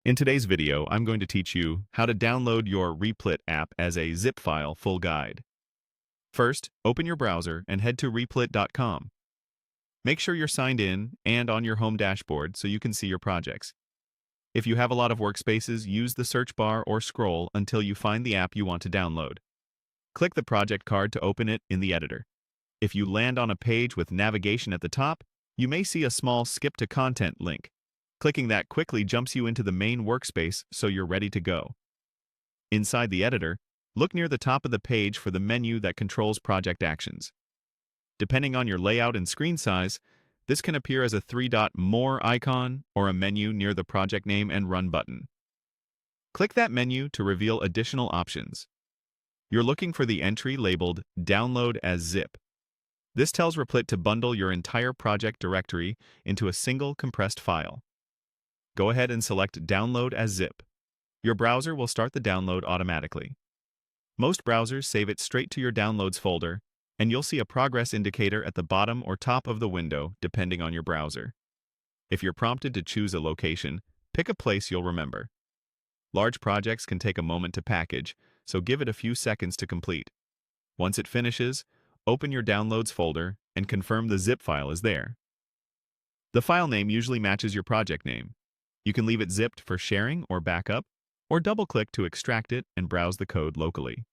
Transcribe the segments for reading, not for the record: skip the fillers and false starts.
In today's video, I'm going to teach you how to download your Replit app as a zip file full guide. First, open your browser and head to replit.com. Make sure you're signed in and on your home dashboard so you can see your projects. If you have a lot of workspaces, use the search bar or scroll until you find the app you want to download. Click the project card to open it in the editor. If you land on a page with navigation at the top, you may see a small Skip to Content link. Clicking that quickly jumps you into the main workspace so you're ready to go. Inside the editor, look near the top of the page for the menu that controls project actions. Depending on your layout and screen size, this can appear as a three-dot More icon or a menu near the project name and Run button. Click that menu to reveal additional options. You're looking for the entry labeled Download as Zip. This tells Replit to bundle your entire project directory into a single compressed file. Go ahead and select Download as Zip. Your browser will start the download automatically. Most browsers save it straight to your Downloads folder, and you'll see a progress indicator at the bottom or top of the window depending on your browser. If you're prompted to choose a location, pick a place you'll remember. Large projects can take a moment to package, so give it a few seconds to complete. Once it finishes, open your Downloads folder and confirm the zip file is there. The file name usually matches your project name. You can leave it zipped for sharing or backup, or double-click to extract it and browse the code locally.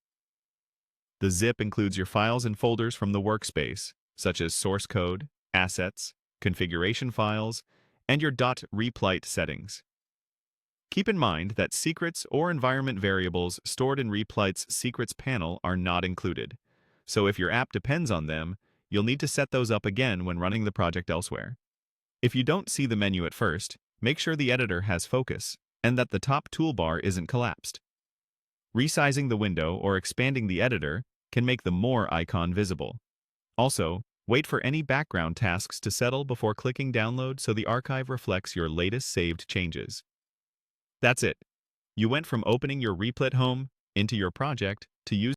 The zip includes your files and folders from the workspace, such as source code, assets, configuration files, and your .replit settings. Keep in mind that secrets or environment variables stored in Replit's Secrets panel are not included, so if your app depends on them, you'll need to set those up again when running the project elsewhere. If you don't see the menu at first, make sure the editor has focus and that the top toolbar isn't collapsed. Resizing the window or expanding the editor can make the More icon visible. Also, wait for any background tasks to settle before clicking Download so the archive reflects your latest saved changes. That's it. You went from opening your Replit home into your project to using